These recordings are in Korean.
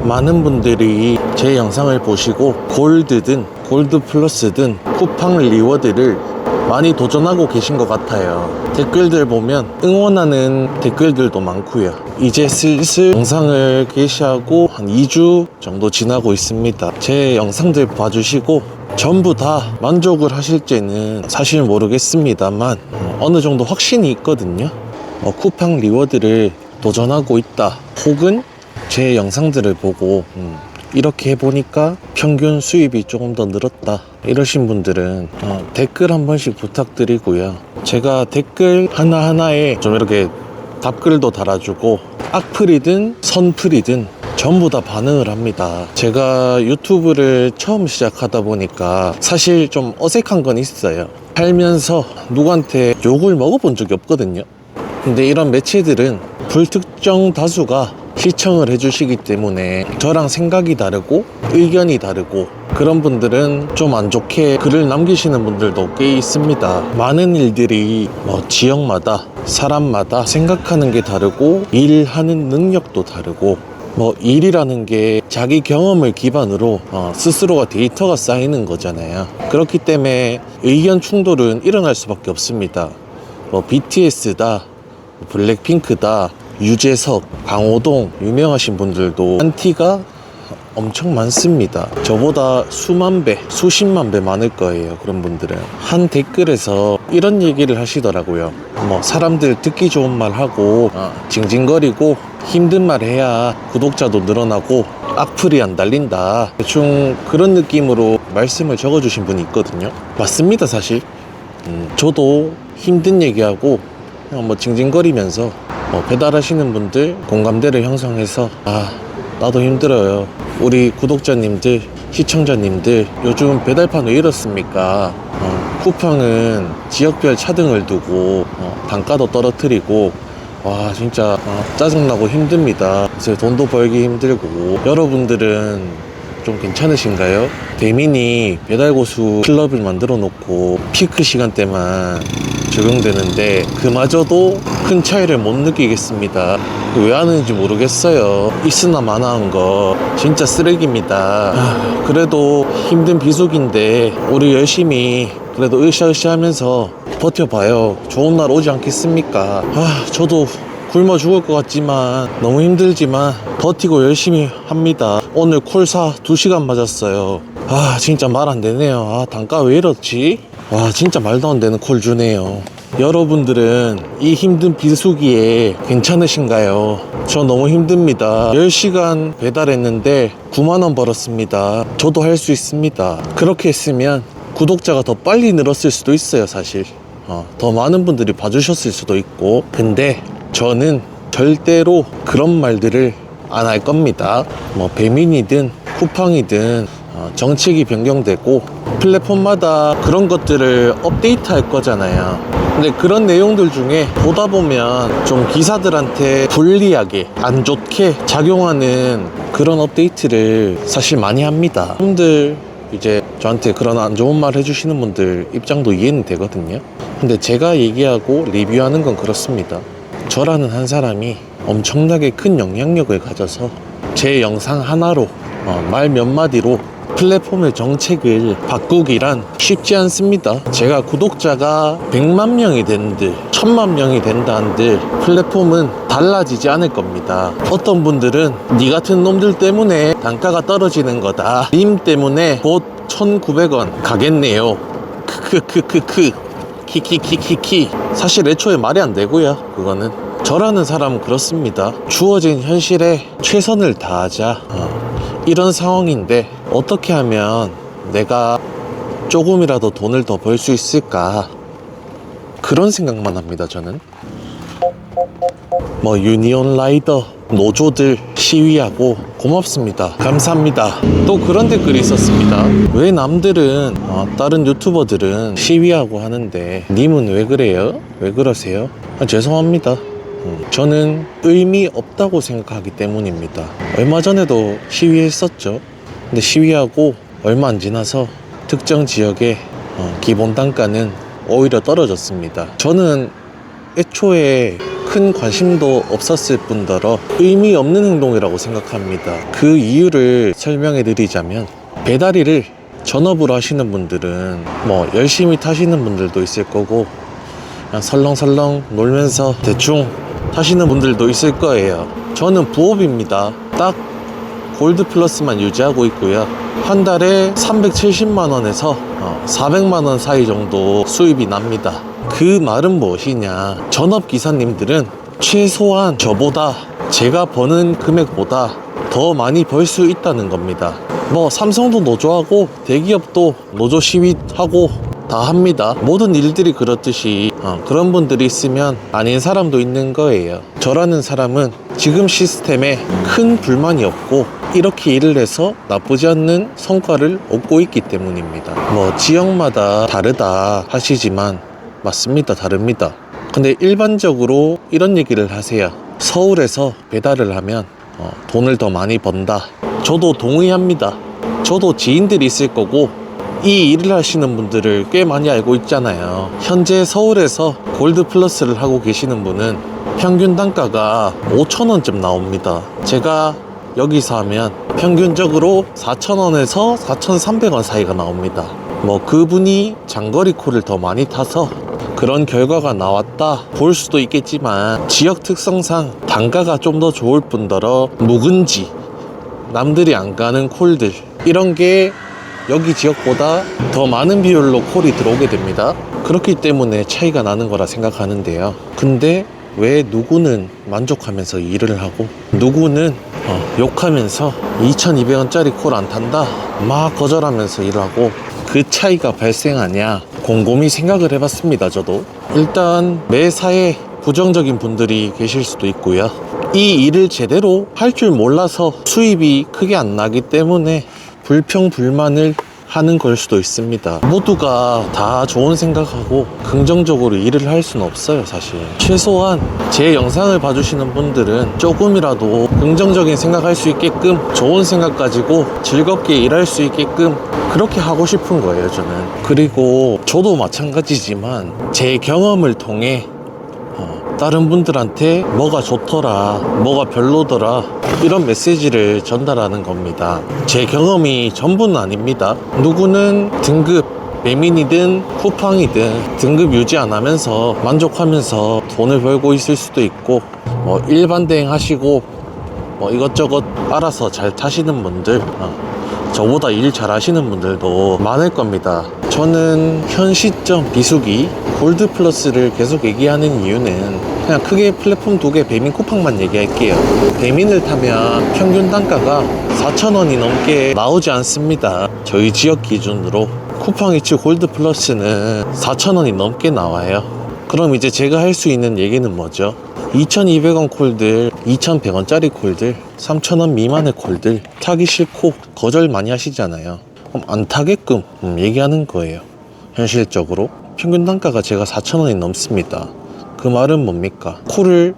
많은 분들이 제 영상을 보시고 골드든 골드 플러스든 쿠팡 리워드를 많이 도전하고 계신 것 같아요. 댓글들 보면 응원하는 댓글들도 많고요. 이제 슬슬 영상을 게시하고 한 2주 정도 지나고 있습니다. 제 영상들 봐주시고 전부 다 만족을 하실지는 사실 모르겠습니다만 어느 정도 확신이 있거든요. 쿠팡 리워드를 도전하고 있다, 혹은 제 영상들을 보고 이렇게 해보니까 평균 수입이 조금 더 늘었다, 이러신 분들은 댓글 한 번씩 부탁드리고요. 제가 댓글 하나하나에 좀 이렇게 답글도 달아주고 악플이든 선플이든 전부 다 반응을 합니다. 제가 유튜브를 처음 시작하다 보니까 사실 좀 어색한 건 있어요. 살면서 누구한테 욕을 먹어본 적이 없거든요. 근데 이런 매체들은 불특정 다수가 시청을 해주시기 때문에 저랑 생각이 다르고 의견이 다르고 그런 분들은 좀 안 좋게 글을 남기시는 분들도 꽤 있습니다. 많은 일들이 지역마다 사람마다 생각하는 게 다르고 일하는 능력도 다르고 일이라는 게 자기 경험을 기반으로 스스로가 데이터가 쌓이는 거잖아요. 그렇기 때문에 의견 충돌은 일어날 수밖에 없습니다. BTS다, 블랙핑크다, 유재석, 강호동 유명하신 분들도 한티가 엄청 많습니다. 저보다 수만 배, 수십만 배 많을 거예요. 그런 분들은 한 댓글에서 이런 얘기를 하시더라고요. 사람들 듣기 좋은 말 하고 징징거리고 힘든 말 해야 구독자도 늘어나고 악플이 안 달린다, 대충 그런 느낌으로 말씀을 적어주신 분이 있거든요. 맞습니다. 사실 저도 힘든 얘기하고 그냥 징징거리면서 배달하시는 분들 공감대를 형성해서 나도 힘들어요, 우리 구독자님들, 시청자님들 요즘 배달판 왜 이렇습니까? 쿠팡은 지역별 차등을 두고 단가도 떨어뜨리고 진짜 짜증나고 힘듭니다. 그래서 돈도 벌기 힘들고, 여러분들은 좀 괜찮으신가요? 대민이 배달고수 클럽을 만들어 놓고 피크 시간대만 적용되는데 그마저도 큰 차이를 못 느끼겠습니다. 왜 하는지 모르겠어요. 있으나 마나한 거 진짜 쓰레기입니다. 그래도 힘든 비수기인데 우리 열심히 그래도 으쌰으쌰 하면서 버텨봐요. 좋은 날 오지 않겠습니까? 저도 굶어 죽을 것 같지만 너무 힘들지만 버티고 열심히 합니다. 오늘 콜사 2시간 맞았어요. 진짜 말 안 되네요. 단가 왜 이렇지? 진짜 말도 안 되는 콜 주네요. 여러분들은 이 힘든 비수기에 괜찮으신가요? 저 너무 힘듭니다. 10시간 배달했는데 9만원 벌었습니다. 저도 할 수 있습니다. 그렇게 했으면 구독자가 더 빨리 늘었을 수도 있어요. 사실 더 많은 분들이 봐주셨을 수도 있고. 근데 저는 절대로 그런 말들을 안 할 겁니다. 배민이든 쿠팡이든 정책이 변경되고 플랫폼마다 그런 것들을 업데이트 할 거잖아요. 근데 그런 내용들 중에 보다 보면 좀 기사들한테 불리하게 안 좋게 작용하는 그런 업데이트를 사실 많이 합니다. 분들 이제 저한테 그런 안 좋은 말 해주시는 분들 입장도 이해는 되거든요. 근데 제가 얘기하고 리뷰하는 건 그렇습니다. 저라는 한 사람이 엄청나게 큰 영향력을 가져서 제 영상 하나로 말 몇 마디로 플랫폼의 정책을 바꾸기란 쉽지 않습니다. 제가 구독자가 100만 명이 된들 1000만 명이 된다 한들 플랫폼은 달라지지 않을 겁니다. 어떤 분들은 니 같은 놈들 때문에 단가가 떨어지는 거다, 님 때문에 곧 1900원 가겠네요, 크크크크크 키키키키키. 사실 애초에 말이 안 되고요. 그거는 저라는 사람은 그렇습니다. 주어진 현실에 최선을 다하자, 이런 상황인데 어떻게 하면 내가 조금이라도 돈을 더 벌 수 있을까, 그런 생각만 합니다. 저는 유니온 라이더 노조들 시위하고 고맙습니다, 감사합니다. 또 그런 댓글이 있었습니다. 왜 남들은 다른 유튜버들은 시위하고 하는데 님은 왜 그래요? 왜 그러세요? 죄송합니다. 저는 의미 없다고 생각하기 때문입니다. 얼마 전에도 시위했었죠. 근데 시위하고 얼마 안 지나서 특정 지역의 기본 단가는 오히려 떨어졌습니다. 저는 애초에 큰 관심도 없었을 뿐더러 의미 없는 행동이라고 생각합니다. 그 이유를 설명해 드리자면, 배달일을 전업으로 하시는 분들은 뭐 열심히 타시는 분들도 있을 거고, 그냥 설렁설렁 놀면서 대충 타시는 분들도 있을 거예요. 저는 부업입니다. 딱 골드 플러스만 유지하고 있고요. 한 달에 370만원에서 400만원 사이 정도 수입이 납니다. 그 말은 무엇이냐, 전업기사님들은 최소한 저보다, 제가 버는 금액보다 더 많이 벌 수 있다는 겁니다. 뭐 삼성도 노조하고 대기업도 노조 시위하고 다 합니다. 모든 일들이 그렇듯이 그런 분들이 있으면 아닌 사람도 있는 거예요. 저라는 사람은 지금 시스템에 큰 불만이 없고 이렇게 일을 해서 나쁘지 않는 성과를 얻고 있기 때문입니다. 뭐 지역마다 다르다 하시지만 맞습니다. 다릅니다. 근데 일반적으로 이런 얘기를 하세요. 서울에서 배달을 하면 돈을 더 많이 번다. 저도 동의합니다. 저도 지인들이 있을 거고 이 일을 하시는 분들을 꽤 많이 알고 있잖아요. 현재 서울에서 골드 플러스를 하고 계시는 분은 평균 단가가 5,000원쯤 나옵니다. 제가 여기서 하면 평균적으로 4,000원에서 4,300원 사이가 나옵니다. 뭐 그분이 장거리 콜을 더 많이 타서 그런 결과가 나왔다 볼 수도 있겠지만, 지역 특성상 단가가 좀 더 좋을 뿐더러 묵은지, 남들이 안 가는 콜들, 이런 게 여기 지역보다 더 많은 비율로 콜이 들어오게 됩니다. 그렇기 때문에 차이가 나는 거라 생각하는데요. 근데 왜 누구는 만족하면서 일을 하고 누구는 욕하면서 2,200원짜리 콜 안 탄다 막 거절하면서 일하고 그 차이가 발생하냐, 곰곰이 생각을 해봤습니다. 저도 일단 매사에 부정적인 분들이 계실 수도 있고요. 이 일을 제대로 할 줄 몰라서 수입이 크게 안 나기 때문에 불평불만을 하는 걸 수도 있습니다. 모두가 다 좋은 생각하고 긍정적으로 일을 할 수는 없어요. 사실 최소한 제 영상을 봐주시는 분들은 조금이라도 긍정적인 생각할 수 있게끔, 좋은 생각 가지고 즐겁게 일할 수 있게끔 그렇게 하고 싶은 거예요, 저는. 그리고 저도 마찬가지지만 제 경험을 통해 다른 분들한테 뭐가 좋더라, 뭐가 별로더라, 이런 메시지를 전달하는 겁니다. 제 경험이 전부는 아닙니다. 누구는 등급, 배민이든 쿠팡이든 등급 유지 안 하면서 만족하면서 돈을 벌고 있을 수도 있고, 뭐 일반 대행 하시고 뭐 이것저것 알아서 잘 타시는 분들, 저보다 일 잘하시는 분들도 많을 겁니다. 저는 현 시점 비수기 골드 플러스를 계속 얘기하는 이유는 그냥 크게 플랫폼 2개 배민 쿠팡만 얘기할게요. 배민을 타면 평균 단가가 4,000원이 넘게 나오지 않습니다. 저희 지역 기준으로 쿠팡이츠 골드 플러스는 4,000원이 넘게 나와요. 그럼 이제 제가 할 수 있는 얘기는 뭐죠? 2,200원 콜들, 2,100원짜리 콜들, 3,000원 미만의 콜들 타기 싫고 거절 많이 하시잖아요. 그럼 안 타게끔 얘기하는 거예요. 현실적으로 평균 단가가 제가 4,000원이 넘습니다. 그 말은 뭡니까? 콜을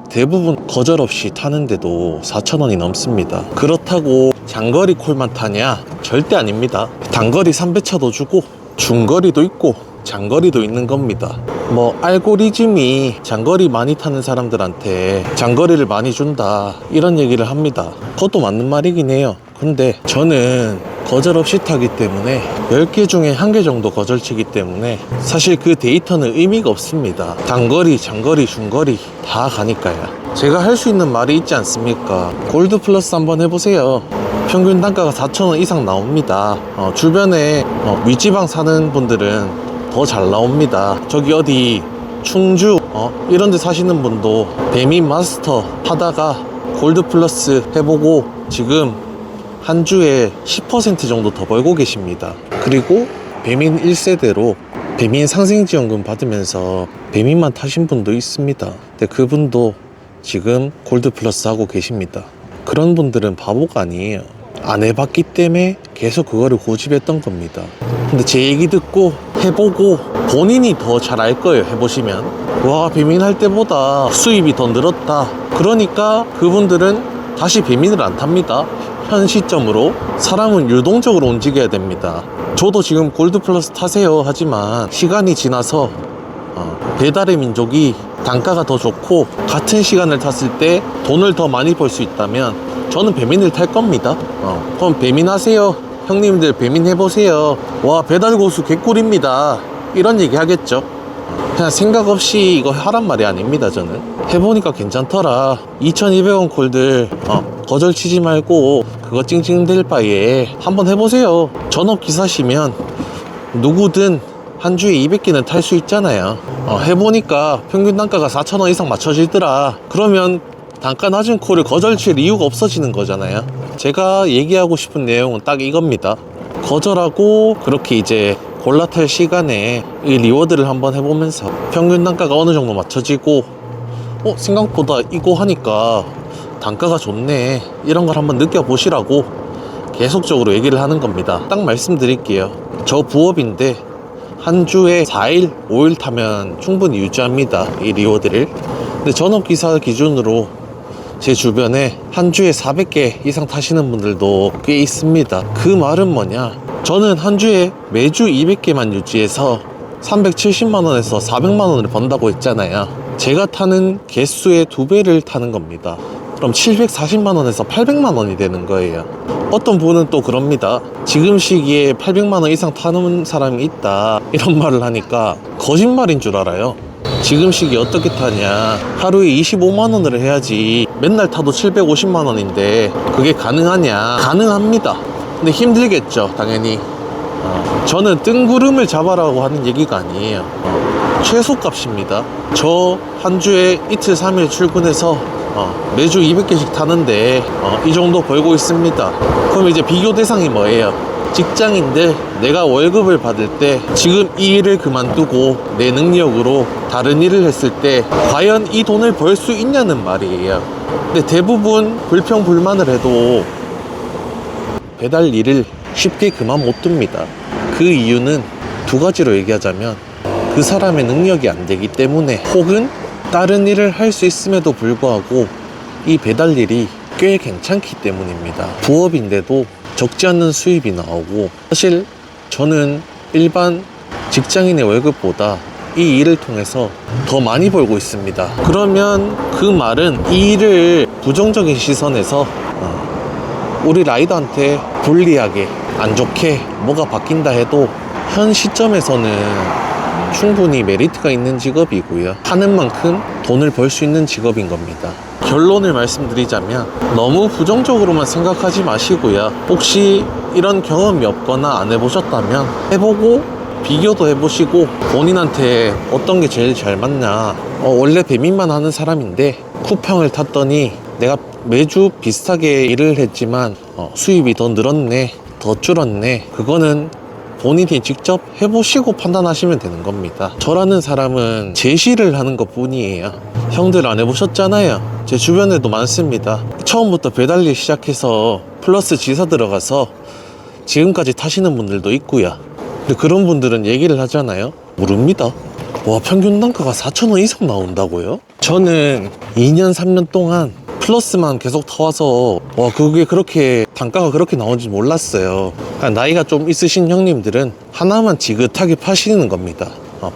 대부분 거절 없이 타는데도 4,000원이 넘습니다. 그렇다고 장거리 콜만 타냐? 절대 아닙니다. 단거리 3배차도 주고 중거리도 있고 장거리도 있는 겁니다. 뭐 알고리즘이 장거리 많이 타는 사람들한테 장거리를 많이 준다 이런 얘기를 합니다. 그것도 맞는 말이긴 해요. 근데 저는 거절 없이 타기 때문에 10개 중에 1개 정도 거절치기 때문에 사실 그 데이터는 의미가 없습니다. 단거리, 장거리, 중거리 다 가니까요. 제가 할 수 있는 말이 있지 않습니까? 골드 플러스 한번 해보세요. 평균 단가가 4,000원 이상 나옵니다. 주변에 윗지방 사는 분들은 더 잘 나옵니다. 저기 어디 충주 이런 데 사시는 분도 배민 마스터 하다가 골드 플러스 해보고 지금 한 주에 10% 정도 더 벌고 계십니다. 그리고 배민 1세대로 배민 상생지원금 받으면서 배민만 타신 분도 있습니다. 근데 그분도 지금 골드 플러스 하고 계십니다. 그런 분들은 바보가 아니에요. 안 해봤기 때문에 계속 그거를 고집했던 겁니다. 근데 제 얘기 듣고 해보고 본인이 더 잘 알 거예요. 해보시면 와, 배민할 때보다 수입이 더 늘었다. 그러니까 그분들은 다시 배민을 안 탑니다. 현 시점으로 사람은 유동적으로 움직여야 됩니다. 저도 지금 골드 플러스 타세요 하지만 시간이 지나서 배달의 민족이 단가가 더 좋고 같은 시간을 탔을 때 돈을 더 많이 벌 수 있다면 저는 배민을 탈 겁니다. 그럼 배민 하세요. 형님들 배민 해보세요. 와, 배달 고수 개꿀입니다. 이런 얘기 하겠죠. 그냥 생각 없이 이거 하란 말이 아닙니다. 저는 해보니까 괜찮더라. 2200원 콜들 거절 치지 말고 그거 찡찡댈 바에 한번 해보세요. 전업 기사시면 누구든 한 주에 200개는 탈 수 있잖아요. 해보니까 평균 단가가 4,000원 이상 맞춰지더라. 그러면 단가 낮은 콜을 거절 칠 이유가 없어지는 거잖아요. 제가 얘기하고 싶은 내용은 딱 이겁니다. 거절하고 그렇게 이제 골라 탈 시간에 이 리워드를 한번 해보면서 평균 단가가 어느 정도 맞춰지고 생각보다 이거 하니까 단가가 좋네, 이런 걸 한번 느껴보시라고 계속적으로 얘기를 하는 겁니다. 딱 말씀드릴게요. 저 부업인데 한 주에 4일, 5일 타면 충분히 유지합니다, 이 리워드를. 근데 전업기사 기준으로 제 주변에 한 주에 400개 이상 타시는 분들도 꽤 있습니다. 그 말은 뭐냐, 저는 한 주에 매주 200개만 유지해서 370만원에서 400만원을 번다고 했잖아요. 제가 타는 개수의 2배를 타는 겁니다. 그럼 740만원에서 800만원이 되는 거예요. 어떤 분은 또 그럽니다. 지금 시기에 800만원 이상 타는 사람이 있다, 이런 말을 하니까 거짓말인 줄 알아요. 지금 시기 어떻게 타냐, 하루에 25만원을 해야지 맨날 타도 750만원인데 그게 가능하냐? 가능합니다. 근데 힘들겠죠, 당연히. 저는 뜬구름을 잡아라고 하는 얘기가 아니에요. 최소값입니다. 저 한 주에 이틀 3일 출근해서 매주 200개씩 타는데 이 정도 벌고 있습니다. 그럼 이제 비교 대상이 뭐예요? 직장인들, 내가 월급을 받을 때 지금 이 일을 그만두고 내 능력으로 다른 일을 했을 때 과연 이 돈을 벌 수 있냐는 말이에요. 근데 대부분 불평불만을 해도 배달 일을 쉽게 그만 못 둡니다. 그 이유는 두 가지로 얘기하자면 그 사람의 능력이 안 되기 때문에, 혹은 다른 일을 할 수 있음에도 불구하고 이 배달 일이 꽤 괜찮기 때문입니다. 부업인데도 적지 않는 수입이 나오고, 사실 저는 일반 직장인의 월급보다 이 일을 통해서 더 많이 벌고 있습니다. 그러면 그 말은 이 일을 부정적인 시선에서 우리 라이더한테 불리하게, 안 좋게 뭐가 바뀐다 해도 현 시점에서는 충분히 메리트가 있는 직업이고요. 하는 만큼 돈을 벌 수 있는 직업인 겁니다. 결론을 말씀드리자면 너무 부정적으로만 생각하지 마시고요. 혹시 이런 경험이 없거나 안 해보셨다면 해보고 비교도 해보시고 본인한테 어떤 게 제일 잘 맞냐. 원래 배민만 하는 사람인데 쿠팡을 탔더니 내가 매주 비슷하게 일을 했지만 수입이 더 늘었네, 더 줄었네. 그거는 본인이 직접 해보시고 판단하시면 되는 겁니다. 저라는 사람은 제시를 하는 것 뿐이에요. 형들 안 해보셨잖아요. 제 주변에도 많습니다. 처음부터 배달일 시작해서 플러스 지사 들어가서 지금까지 타시는 분들도 있고요. 근데 그런 분들은 얘기를 하잖아요. 모릅니다. 와, 평균 단가가 4,000원 이상 나온다고요? 저는 2년 3년 동안 플러스만 계속 타와서 그게 그렇게 단가가 그렇게 나오는지 몰랐어요. 나이가 좀 있으신 형님들은 하나만 지긋하게 파시는 겁니다.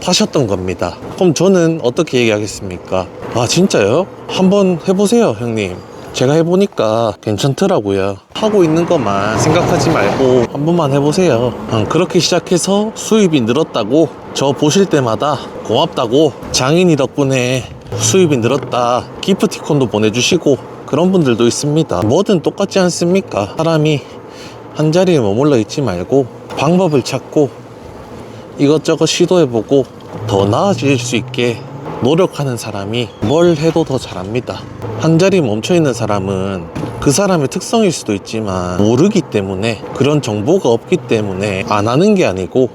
파셨던 겁니다. 그럼 저는 어떻게 얘기하겠습니까? 진짜요? 한번 해보세요, 형님. 제가 해보니까 괜찮더라고요. 하고 있는 것만 생각하지 말고 한 번만 해보세요. 그렇게 시작해서 수입이 늘었다고 저 보실 때마다 고맙다고, 장인이 덕분에 수입이 늘었다 기프티콘도 보내주시고 그런 분들도 있습니다. 뭐든 똑같지 않습니까? 사람이 한 자리에 머물러 있지 말고 방법을 찾고 이것저것 시도해보고 더 나아질 수 있게 노력하는 사람이 뭘 해도 더 잘합니다. 한 자리에 멈춰있는 사람은 그 사람의 특성일 수도 있지만 모르기 때문에, 그런 정보가 없기 때문에 안 하는 게 아니고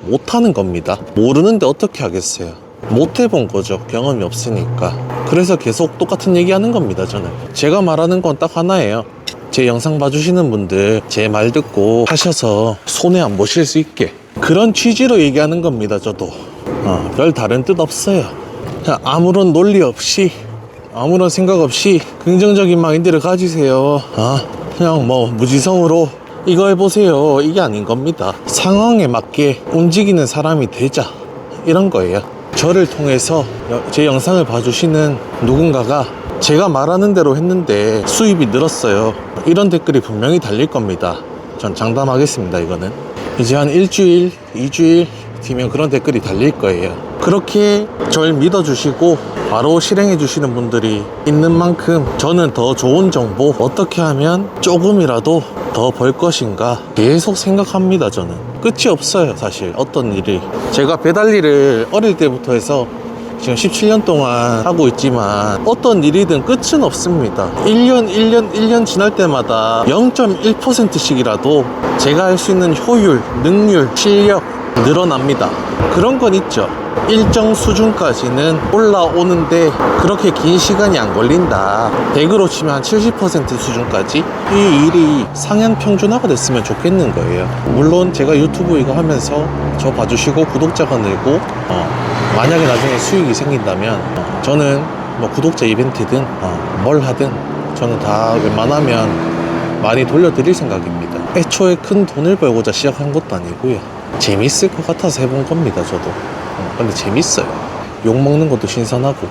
못 하는 겁니다. 모르는데 어떻게 하겠어요? 못 해본 거죠. 경험이 없으니까. 그래서 계속 똑같은 얘기 하는 겁니다. 저는 제가 말하는 건 딱 하나예요. 제 영상 봐주시는 분들 제 말 듣고 하셔서 손해 안 보실 수 있게, 그런 취지로 얘기하는 겁니다. 저도 별 다른 뜻 없어요. 그냥 아무런 논리 없이, 아무런 생각 없이 긍정적인 마인드를 가지세요. 그냥 무지성으로 이거 해보세요, 이게 아닌 겁니다. 상황에 맞게 움직이는 사람이 되자, 이런 거예요. 저를 통해서 제 영상을 봐주시는 누군가가 제가 말하는 대로 했는데 수입이 늘었어요. 이런 댓글이 분명히 달릴 겁니다. 전 장담하겠습니다. 이거는 이제 한 일주일, 2주일 뒤면 그런 댓글이 달릴 거예요. 그렇게 절 믿어주시고 바로 실행해주시는 분들이 있는 만큼 저는 더 좋은 정보, 어떻게 하면 조금이라도 더 벌 것인가 계속 생각합니다. 저는 끝이 없어요. 사실 어떤 일이, 제가 배달 일을 어릴 때부터 해서 지금 17년 동안 하고 있지만 어떤 일이든 끝은 없습니다. 1년 지날 때마다 0.1%씩이라도 제가 할 수 있는 효율, 능률, 실력 늘어납니다. 그런 건 있죠. 일정 수준까지는 올라오는데 그렇게 긴 시간이 안 걸린다. 100으로 치면 한 70% 수준까지 이 일이 상향 평준화가 됐으면 좋겠는 거예요. 물론 제가 유튜브 이거 하면서 저 봐주시고 구독자가 늘고 만약에 나중에 수익이 생긴다면 저는 뭐 구독자 이벤트든 뭘 하든 저는 다 웬만하면 많이 돌려드릴 생각입니다. 애초에 큰 돈을 벌고자 시작한 것도 아니고요. 재밌을 것 같아서 해본 겁니다. 저도 근데 재밌어요. 욕먹는 것도 신선하고.